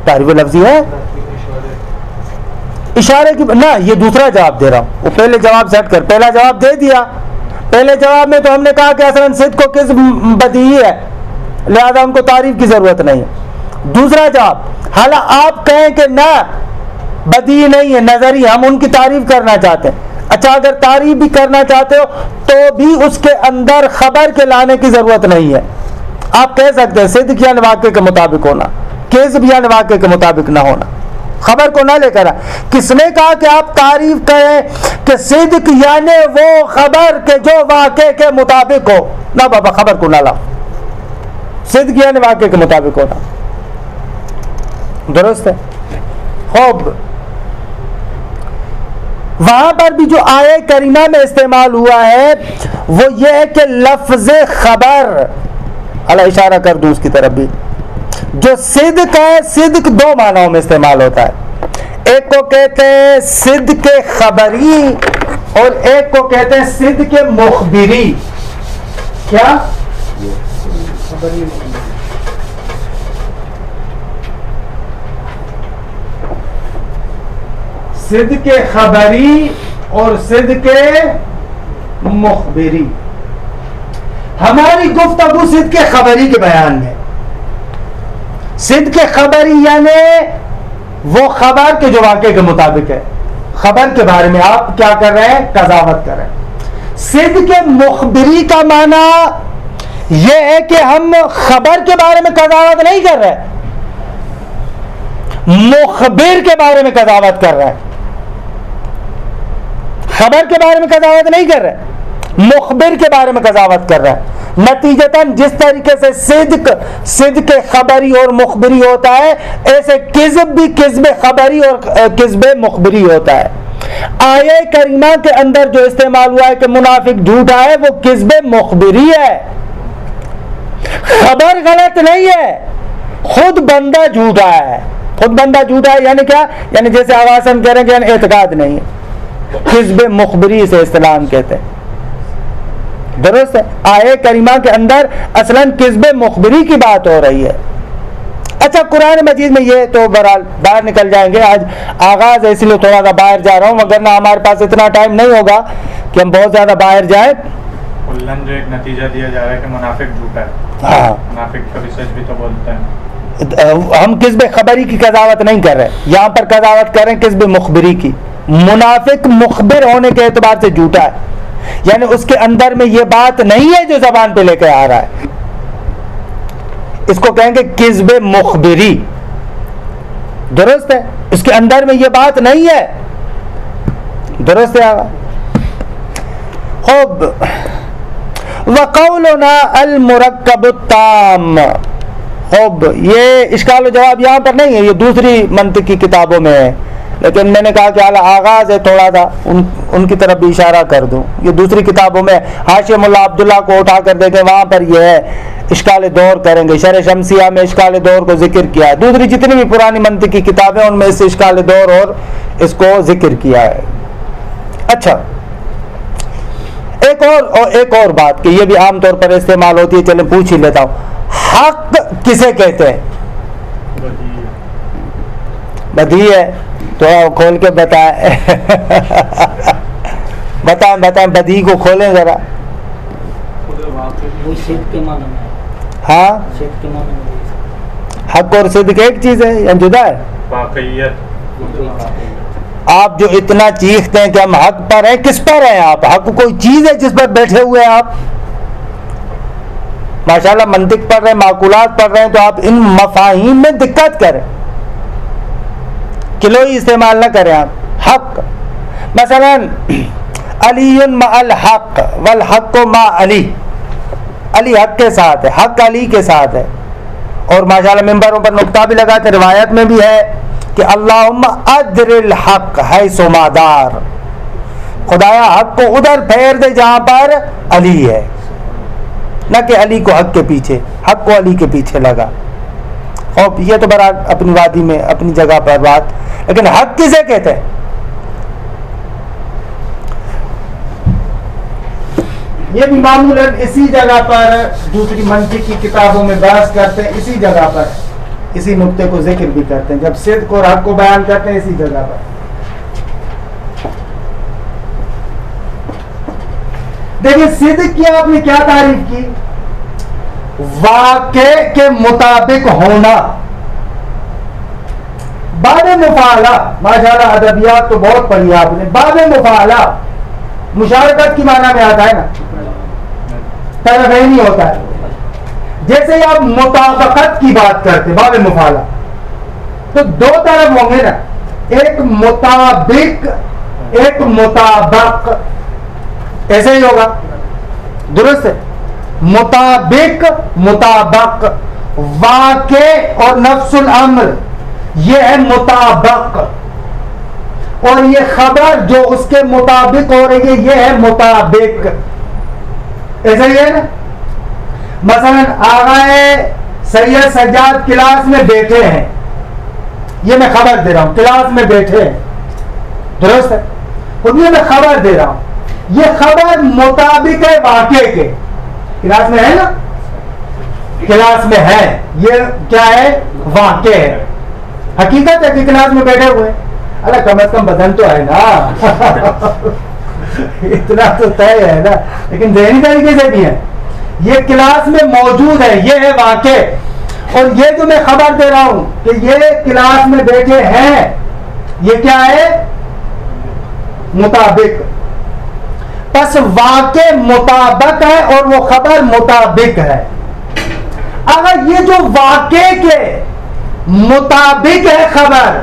تعریف لفظی ہے اشارے کی. نہ یہ دوسرا جواب دے رہا ہوں، وہ پہلے جواب سے ہٹ کر پہلا جواب دے دیا. پہلے جواب میں تو ہم نے کہا کہ اصلا صدق و کذب بدیہی ہے، لہذا ان کو تعریف کی ضرورت نہیں ہے. دوسرا جواب، حالانکہ آپ کہیں کہ نہ بدیہی نہیں ہے، نظری، ہم ان کی تعریف کرنا چاہتے ہیں. اچھا اگر تعریف بھی کرنا چاہتے ہو تو بھی اس کے اندر خبر کے لانے کی ضرورت نہیں ہے. آپ کہہ سکتے ہیں صدق یعنی واقع کے مطابق ہونا، کذب یعنی واقع کے مطابق نہ ہونا، خبر کو نہ لے کر. کس نے کہا کہ آپ تعریف کریں کہ صدق یعنی وہ خبر کہ جو واقع کے مطابق ہو؟ نہ بابا، خبر کو نہ لاؤ، صدق یعنی واقع کے مطابق ہونا. درست ہے؟ خوب، وہاں پر بھی جو آیہ کریمہ میں استعمال ہوا ہے وہ یہ ہے کہ لفظ خبر، اللہ اشارہ کر دوں اس کی طرف بھی، جو صدق ہے، صدق دو معنوں میں استعمال ہوتا ہے. ایک کو کہتے ہیں صدق خبری اور ایک کو کہتے ہیں صدق مخبری. کیا؟ صدق خبری اور صدق مخبری. ہماری گفتگو صدق خبری کے بیان میں. صدق خبری یعنی وہ خبر کے جو واقع کے مطابق ہے، خبر کے بارے میں آپ کیا کر رہے ہیں؟ قضاوت کر رہے ہیں. صدق مخبری کا معنی یہ ہے کہ ہم خبر کے بارے میں قضاوت نہیں کر رہے، مخبر کے بارے میں قضاوت کر رہے ہیں. خبر کے بارے میں قضاوت نہیں کر رہے، مخبر کے بارے میں قضاوت کر رہے ہیں. نتیجتاً جس طریقے سے صدق خبری اور مخبری ہوتا ہے، ایسے کذب بھی کذب خبری اور کذب مخبری ہوتا ہے. آیہ کریمہ کے اندر جو استعمال ہوا ہے کہ منافق جھوٹا ہے، وہ کذب مخبری ہے، خبر غلط نہیں ہے، خود بندہ جھوٹا ہے. خود بندہ جھوٹا ہے یعنی کیا؟ یعنی جیسے آواز ہم کہہ رہے ہیں کہ یعنی اعتقاد نہیں ہے. کذب مخبری سے اصطلاح کہتے ہیں. درست ہے؟ آیہ کریمہ کے اندر اصلاً کذب مخبری کی بات ہو رہی ہے. اچھا قرآن مجید میں یہ تو بہرحال باہر نکل جائیں گے، آج آغاز ہے اس لیے تھوڑا سا باہر جا رہا ہوں، وگرنہ ہمارے پاس اتنا ٹائم نہیں ہوگا کہ ہم بہت زیادہ باہر جائیں. جو ایک نتیجہ دیا جا رہا ہے کہ منافق جھوٹا ہے. ہاں، منافق کبھی سچ بھی تو بولتا ہے. ہم کذب خبری کی قضاوت نہیں کر رہے، یہاں پر قضاوت کر رہے ہیں کذب مخبری کی. منافق مخبر ہونے کے اعتبار سے جھوٹا ہے، یعنی اس کے اندر میں یہ بات نہیں ہے جو زبان پہ لے کے آ رہا ہے. اس کو کہیں گے کذب مخبری. درست ہے, اس کے اندر میں یہ بات نہیں ہے. درست ہے آقا. خوب. وقولنا المرکب التام. خوب, یہ اشکال و جواب یہاں پر نہیں ہے, یہ دوسری منطق کی کتابوں میں ہے, لیکن میں نے کہا کہ آغاز ہے تھوڑا سا ان کی طرف بھی اشارہ کر دوں. یہ دوسری کتابوں میں حاشیہ ملا عبداللہ کو اٹھا کر دیکھیں, وہاں پر یہ ہے, اشکال دور کریں گے. شرح شمسیہ میں اشکال دور کو ذکر کیا ہے. دوسری جتنی بھی پرانی منطق کی کتابیں ان میں اس اشکال دور اور اس کو ذکر کیا ہے. اچھا, ایک اور بات کہ یہ بھی عام طور پر استعمال ہوتی ہے, چلیں پوچھ ہی لیتا ہوں. حق کسے کہتے ہیں؟ بدیع ہے تو کھول کے بتائیں. بتائیں بدیع کو کھولیں ذرا. ہاں, حق اور صدق ایک چیز ہے یا جدا ہے؟ آپ جو اتنا چیختے ہیں کہ ہم حق پر ہیں, کس پر ہیں آپ؟ حق کوئی چیز ہے جس پر بیٹھے ہوئے ہیں آپ؟ ماشاءاللہ منطق پڑھ رہے ہیں, معقولات پڑھ رہے ہیں, تو آپ ان مفاہیم میں دقت کریں, کلوئی استعمال نہ کریں آپ. حق مثلا علی مع الحق والحق مع علی, علی حق کے ساتھ ہے, حق علی کے ساتھ ہے. اور ماشاءاللہ منبروں پر نقطہ بھی لگاتے, روایت میں بھی ہے کہ اللہم ادر الحق حیث ما دار, خدایا حق کو ادھر پھیر دے جہاں پر علی ہے, نہ کہ علی کو حق کے پیچھے, حق کو علی کے پیچھے لگا. اور یہ تو برا اپنی وادی میں اپنی جگہ پر بات, لیکن حق کسے کہتے ہیں؟ یہ بھی معمولاً اسی جگہ پر دوسری منطق کی کتابوں میں بحث کرتے ہیں, اسی جگہ پر اسی نقطے کو ذکر بھی کرتے ہیں, جب صدق اور حق کو بیان کرتے ہیں اسی جگہ پر. دیکھیں صدق کی آپ نے کیا تعریف کی؟ واقع کے مطابق ہونا. باب مفاعلہ, ماشاءاللہ ادبیات تو بہت پڑھی آپ نے. باب مفاعلہ مشارکت کی معنی میں آتا ہے نا, طرفینی ہوتا ہے. جیسے آپ مطابقت کی بات کرتے باب مفاعلہ, تو دو طرف ہوں گے نا, ایک مطابق ایک مطابق, ایسے ہی ہوگا. درست ہے, مطابق مطابق, واقع اور نفس الامر یہ ہے مطابق, اور یہ خبر جو اس کے مطابق ہو رہی ہے یہ ہے مطابق. ایسا ہی ہے نا. مثلا آغا سید سجاد کلاس میں بیٹھے ہیں, یہ میں خبر دے رہا ہوں, کلاس میں بیٹھے ہیں. درست ہے, اور یہ میں خبر دے رہا ہوں, یہ خبر مطابق ہے واقع کے. کلاس میں ہے نا, کلاس میں ہے, یہ کیا ہے؟ واقع ہے. حقیقت ہے کہ کلاس میں بیٹھے ہوئے, اللہ کم از کم بدن تو ہے نا, اتنا تو طے ہے نا, لیکن ذہنی طریقے سے بھی ہے. یہ کلاس میں موجود ہے, یہ ہے واقع. اور یہ جو میں خبر دے رہا ہوں کہ یہ کلاس میں بیٹھے ہیں, یہ کیا ہے؟ مطابق. پس واقع مطابق ہے اور وہ خبر مطابق ہے. اگر یہ جو واقع کے مطابق ہے خبر,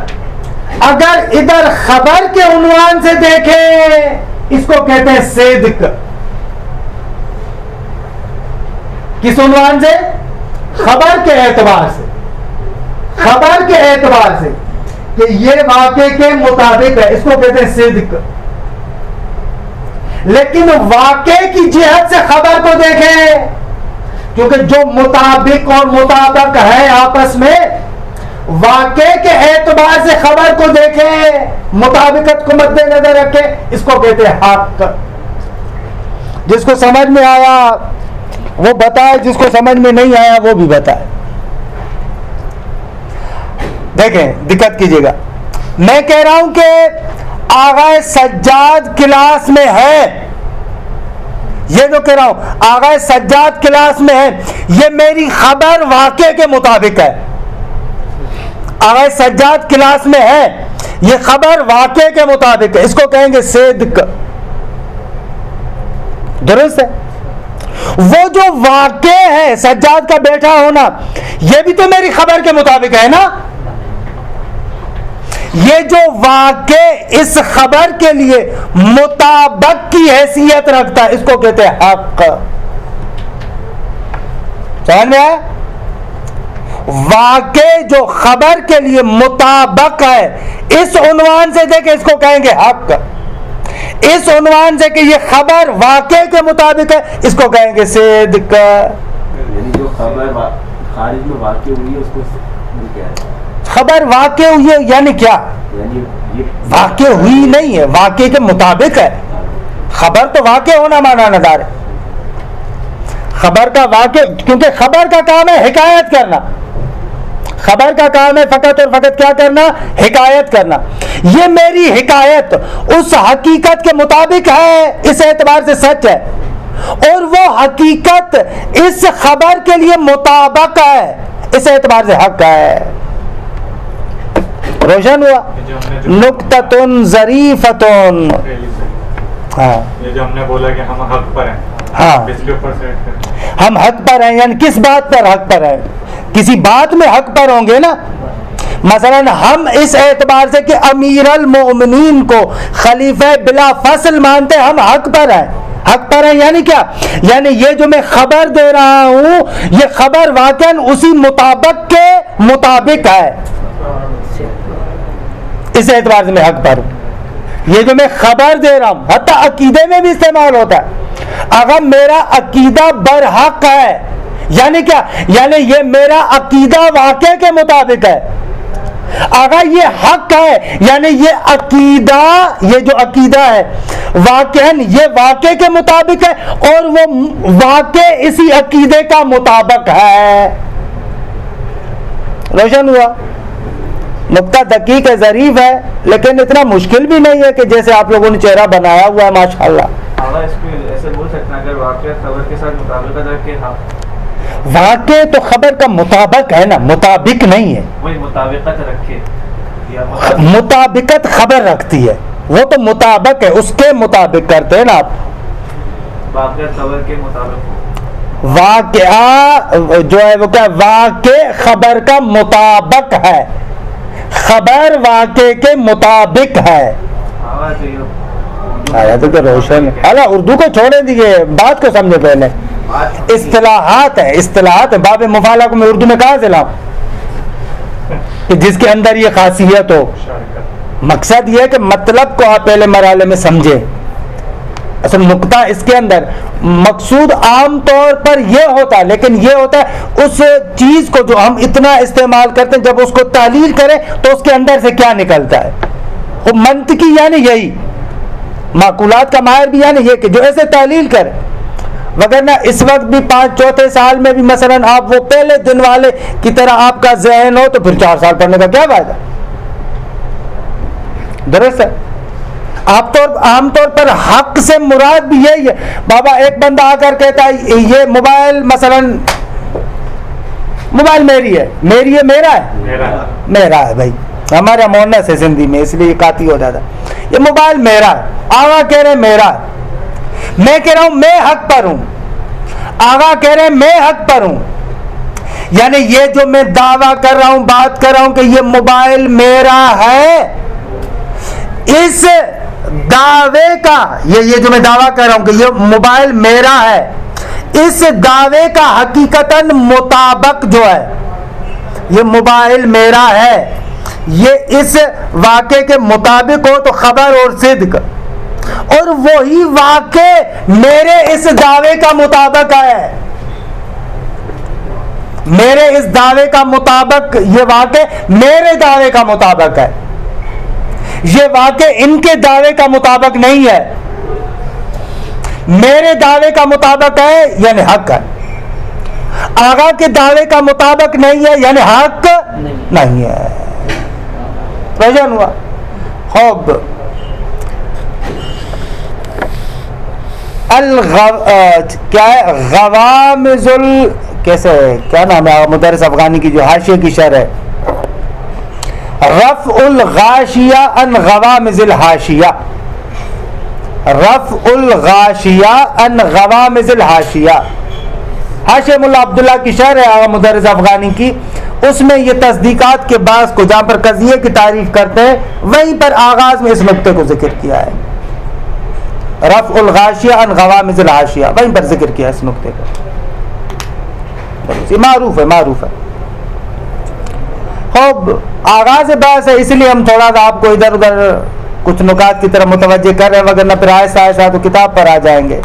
اگر ادھر خبر کے عنوان سے دیکھیں اس کو کہتے ہیں صدق. کس عنوان سے؟ خبر کے اعتبار سے, خبر کے اعتبار سے کہ یہ واقع کے مطابق ہے, اس کو کہتے ہیں صدق. لیکن واقع کی جہت سے خبر کو دیکھیں, کیونکہ جو مطابق اور مطابق ہے آپس میں, واقع کے اعتبار سے خبر کو دیکھیں, مطابقت کو مد نظر رکھیں, اس کو کہتے ہیں حق. جس کو سمجھ میں آیا وہ بتائے, جس کو سمجھ میں نہیں آیا وہ بھی بتائے. دیکھیں دقت کیجیے گا, میں کہہ رہا ہوں کہ آغا سجاد کلاس میں ہے, یہ جو کہہ رہا ہوں آغا سجاد کلاس میں ہے, یہ میری خبر واقع کے مطابق ہے. آغا سجاد کلاس میں ہے, یہ خبر واقع کے مطابق ہے, اس کو کہیں گے صدق. درست ہے. وہ جو واقع ہے سجاد کا بیٹا ہونا یہ بھی تو میری خبر کے مطابق ہے نا. یہ جو واقع اس خبر کے لیے مطابق کی حیثیت رکھتا ہے اس کو کہتے ہیں حق. سمجھ میں آیا؟ واقع جو خبر کے لیے مطابق ہے اس عنوان سے دیکھیں اس کو کہیں گے حق. اس عنوان سے کہ یہ خبر واقع کے مطابق ہے اس کو کہیں گے صدق. یعنی جو خبر خارج میں واقع ہوئی ہے اس کو کیا ہے؟ خبر واقع ہوئی ہے یعنی کیا؟ یعنی یہ واقع ہوئی نہیں ہے، واقع کے مطابق ہے. خبر تو واقع ہونا مانا نظر ہے. خبر کا واقع، کیونکہ خبر کا کام ہے حکایت کرنا. خبر کا کام ہے فقط اور فقط کیا کرنا؟ حکایت کرنا. یہ میری حکایت اس حقیقت کے مطابق ہے، اس اعتبار سے سچ ہے، اور وہ حقیقت اس خبر کے لیے مطابق ہے، اس اعتبار سے حق ہے. روشن ہوا؟ نکتۃ ظریفۃ. ہاں یہ جو ہم نے بولا کہ ہم حق پر ہیں، ہاں اس کے اوپر سیٹ کریں. ہم حق پر ہیں یعنی کس بات پر حق پر ہیں؟ کسی بات میں حق پر ہوں گے نا. مثلا ہم اس اعتبار سے کہ امیر المؤمنین کو خلیفہ بلا فصل مانتے ہیں، ہم حق پر ہیں. حق پر ہیں یعنی کیا؟ یعنی یہ جو میں خبر دے رہا ہوں یہ خبر واقعاً اسی مطابق کے مطابق ہے، اس اعتبار سے میں حق پر ہوں. یہ جو میں خبر دے رہا ہوں حتیٰ عقیدے میں بھی استعمال ہوتا ہے. اگر میرا عقیدہ برحق ہے یعنی کیا؟ یعنی یہ میرا عقیدہ واقع کے مطابق ہے. اگر یہ حق ہے یعنی یہ عقیدہ، یہ جو عقیدہ ہے واقعاً یہ واقع کے مطابق ہے اور وہ واقع اسی عقیدے کا مطابق ہے. روشن ہوا؟ نقطہ دقیق ہے، ظریف ہے، لیکن اتنا مشکل بھی نہیں ہے کہ جیسے آپ لوگوں نے چہرہ بنایا ہوا ہے ماشاءاللہ. اس کو ایسے بول سکتے ہیں اگر واقع خبر کے ساتھ مطابقت رکھے. ہاں واقع تو خبر کا مطابق ہے نا، مطابق نہیں ہے. وہی مطابقت رکھے یا مطابقت خبر رکھتی ہے، وہ تو مطابق ہے، اس کے مطابق کرتے ہیں نا آپ. واقع خبر کے مطابق ہو. واقعہ جو ہے وہ کیا؟ واقع خبر کا مطابق ہے، خبر واقع کے مطابق ہے. ہاں تو یہ آیا تو کہ روشن. حالا اردو کو چھوڑے دیجیے، بات کو سمجھے پہلے. اصطلاحات ہے، اصطلاحات ہے. باب مفعلہ کو میں اردو میں کہاں سے لاؤں کہ جس کے اندر یہ خاصیت ہو؟ مقصد یہ ہے کہ مطلب کو آپ پہلے مرحلے میں سمجھیں. اصل نقطہ اس کے اندر مقصود عام طور پر یہ ہوتا ہے، لیکن یہ ہوتا ہے اس چیز کو جو ہم اتنا استعمال کرتے ہیں جب اس کو تحلیل کریں تو اس کے اندر سے کیا نکلتا ہے. وہ منطقی یعنی یہی، معقولات کا ماہر بھی یعنی یہ کہ جو ایسے تحلیل کرے. وگرنہ اس وقت بھی 5 سال میں بھی مثلا آپ وہ پہلے دن والے کی طرح آپ کا ذہن ہو تو پھر 4 سال پڑھنے کا کیا فائدہ؟ درست ہے. عام طور پر حق سے مراد بھی یہی ہے. بابا ایک بندہ آ کر کہتا ہے یہ موبائل مثلا موبائل میری ہے، میری ہے، میرا ہے، میرا ہے. بھائی ہمارا مونس ہے سندھی میں اس لیے یہ قاطی ہو جاتا ہے. یہ موبائل میرا ہے، آغا کہہ رہے میرا ہے. میں کہہ رہا ہوں میں حق پر ہوں، آغا کہہ رہے میں حق پر ہوں. یعنی یہ جو میں دعویٰ کر رہا ہوں، بات کر رہا ہوں کہ یہ موبائل میرا ہے، اس دعوے کا یہ جو میں دعویٰ کر رہا ہوں کہ یہ موبائل میرا ہے، اس دعوے کا حقیقتاً مطابق جو ہے یہ موبائل میرا ہے، یہ اس واقعے کے مطابق ہو تو خبر اور صدق، اور وہی واقع میرے اس دعوے کا مطابق ہے. میرے اس دعوے کا مطابق یہ واقع میرے دعوے کا مطابق ہے. یہ واقع ان کے دعوے کا مطابق نہیں ہے، میرے دعوے کا مطابق ہے یعنی حق ہے. آغا کے دعوے کا مطابق نہیں ہے یعنی حق نہیں ہے. روشن ہوا؟ خوب. کیا ہے غوامض کیسے کیا نام ہے مدرس افغانی کی جو حاشیے کی شرح ہے؟ رفع الغاشیہ عن غوامض الحاشیہ. رفع الغاشیہ عن غوامض الحاشیہ، حاشیہ ملا عبداللہ کی شرح ہے آغا مدرس افغانی کی، اس میں یہ تصدیقات کے بعض کو جہاں پر قضیے کی تعریف کرتے ہیں وہیں پر آغاز میں اس نقطے کو ذکر کیا ہے، رفع الغاشیہ عن غوامض الحاشیہ، وہیں پر ذکر کیا ہے اس نقطے کو، یہ معروف ہے، معروف ہے۔ خوب آغاز بحث ہے، اس لیے ہم تھوڑا سا آپ کو ادھر ادھر کچھ نکات کی طرف متوجہ کر رہے ہیں، وگرنہ پھر آہستہ آہستہ تو کتاب پر آ جائیں گے۔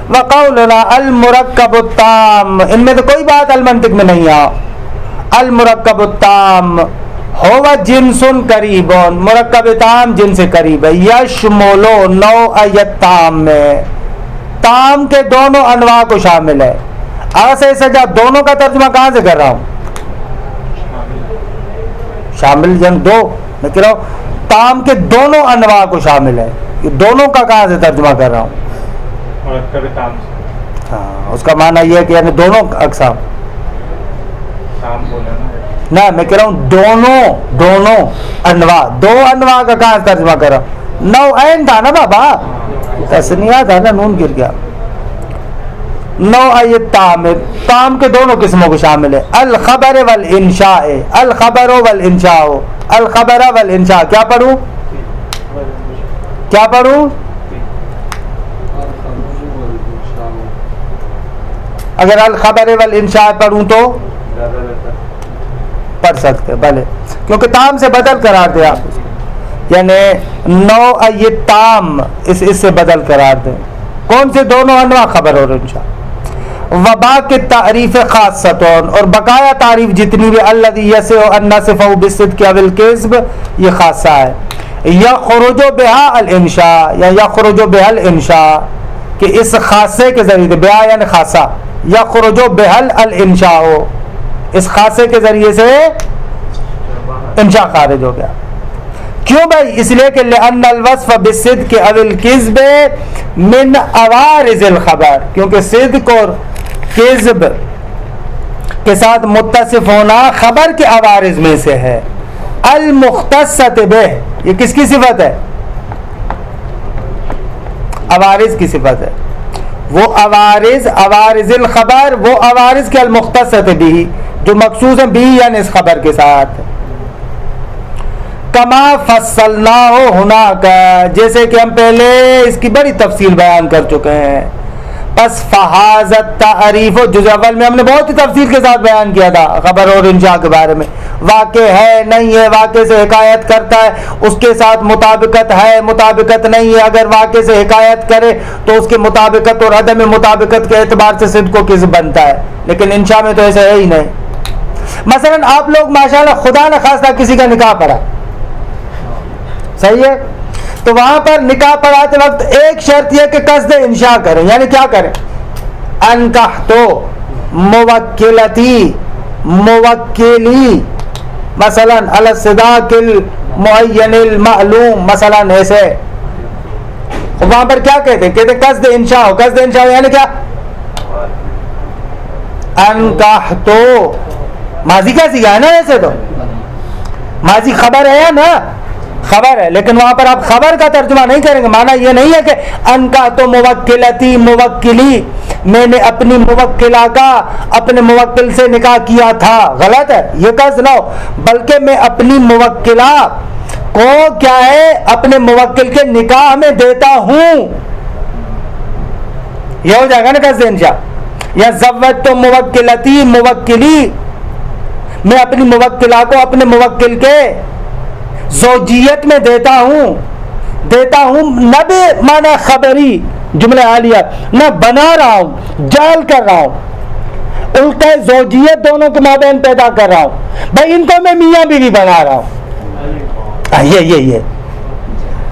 وقولنا المرکب التام، ان میں تو کوئی بات المنطق میں نہیں آ، المرکب التام ہو جنس قریب، مرکب تام جن سے قریب ہے، یشملو نوع التام میں تام کے دونوں انواع کو شامل ہے۔ ایسے سجا دونوں کا ترجمہ کہاں سے کر رہا ہوں؟ شامل جن دو، میں کہہ رہا ہوں تام کے دونوں انواع کو شامل ہے، یہ دونوں کا کہاں سے ترجمہ کر رہا ہوں؟ مرکب تام سے، ہاں، اس کا معنی یہ ہے کہ یعنی دونوں اقسام، تام بولا نا، نہ میں کہہ رہا ہوں دونوں انواع، دو انواع کا کہاں سے ترجمہ کر رہا ہوں؟ نوعین تھا نا بابا، تسنیہ تھا نا، نون گر گیا۔ نوع تام، تام کے دونوں قسموں کو شامل ہے، الخبر والانشاء، الخبر والانشاء، الخبر والانشاء، کیا پڑھوں؟ کیا پڑھوں؟ اگر الخبر والانشاء پڑھوں تو پڑھ سکتے بھلے، کیونکہ تام سے بدل قرار دے آپ، یعنی نوع تام اس سے بدل قرار دیں۔ کون سے دونوں انواع؟ خبر اور انشاء۔ وبا کے تعریف خاصتون، اور بقایا تعریف جتنی بھی الذی یسع ان نصفہ بالصدق او الکذب، یہ خاصہ ہے۔ یخرج بہا الانشاء، یا یخرج بہا الانشاء، کہ اس خاصے کے ذریعے، بہا یعنی خاصہ، یخرج بہا الانشاء، اس خاصے کے ذریعے سے انشاء خارج ہو گیا۔ کیوں بھائی؟ اس لیے کہ لأن الوصف بالصدق او الکذب من عوارض الخبر، کیونکہ صدق اور کذب کے ساتھ متصف ہونا خبر کے عوارض میں سے ہے۔ المختصۃ بہ، یہ کس کی صفت ہے؟ عوارض کی صفت ہے۔ وہ عوارض، عوارض الخبر، وہ عوارض کے المختصۃ بھی جو مخصوص ہیں بھی یعنی اس خبر کے ساتھ۔ کما فصلناہ ہناک، جیسے کہ ہم پہلے اس کی بڑی تفصیل بیان کر چکے ہیں۔ پس فحاظت تعریف، جزء اول میں ہم نے بہت ہی تفصیل کے ساتھ بیان کیا تھا خبر اور انشاء کے بارے میں، واقع ہے نہیں ہے، واقع سے حکایت کرتا ہے اس کے ساتھ مطابقت ہے مطابقت نہیں ہے، اگر واقع سے حکایت کرے تو اس کے مطابقت اور عدم مطابقت کے اعتبار سے صدق و کذب بنتا ہے، لیکن انشاء میں تو ایسا ہے ہی نہیں۔ مثلا آپ لوگ ماشاءاللہ خدا نہ خواستہ کسی کا نکاح پڑھا، صحیح ہے، تو وہاں پر نکاح پڑھاتے وقت ایک شرط یہ کہ قصد انشاء کریں، یعنی کیا کریں؟ انکحتو موکلتی، موکلی، مثلا علی الصداق المعین المعلوم، مثلا ایسے وہاں پر کیا کہتے ہیں؟ کہتے ہیں قصد انشاء ہو، قصد انشاء ہو یعنی کیا؟ انکحتو ماضی کا سیگا ہے نا، ایسے تو ماضی خبر ہے نا، خبر ہے، لیکن وہاں پر آپ خبر کا ترجمہ نہیں کریں گے، معنی یہ نہیں ہے کہ انکحتو موکلتی، موکلی، میں نے اپنی موکلہ کا اپنے موکل سے نکاح کیا تھا، غلط ہے یہ قصد نہ ہو، بلکہ میں اپنی موکلہ کو کیا ہے اپنے موکل کے نکاح میں دیتا ہوں، یہ ہو جائے گا نا قصد انشاء۔ یا زوجت موکلتی، موکلی، میں اپنی موکلہ کو اپنے موکل کے زوجیت میں دیتا ہوں، نہ بے معنی خبری جملہ حالیہ، نہ بنا رہا ہوں، جعل کر رہا ہوں، القاء زوجیت دونوں کے مابین پیدا کر رہا ہوں، بھائی ان کو میں میاں بیوی بنا رہا ہوں، یہ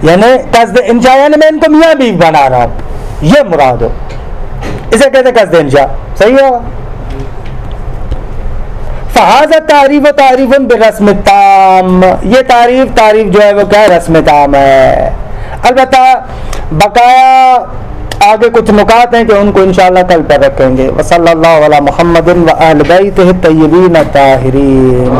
یعنی قصد انشاء یعنی میں ان کو میاں بیوی بنا رہا ہوں، یہ مراد ہو، اسے کہتے قصد انشاء، صحیح ہوگا۔ فہذا تعریف و تعریف برسم تام، یہ تعریف جو ہے وہ کیا ہے؟ رسم تام ہے۔ البتہ بقایا آگے کچھ نکات ہیں کہ ان کو انشاءاللہ کل پر رکھیں گے۔ وصلی اللہ علی محمد و آل بیتہ الطیبین الطاہرین۔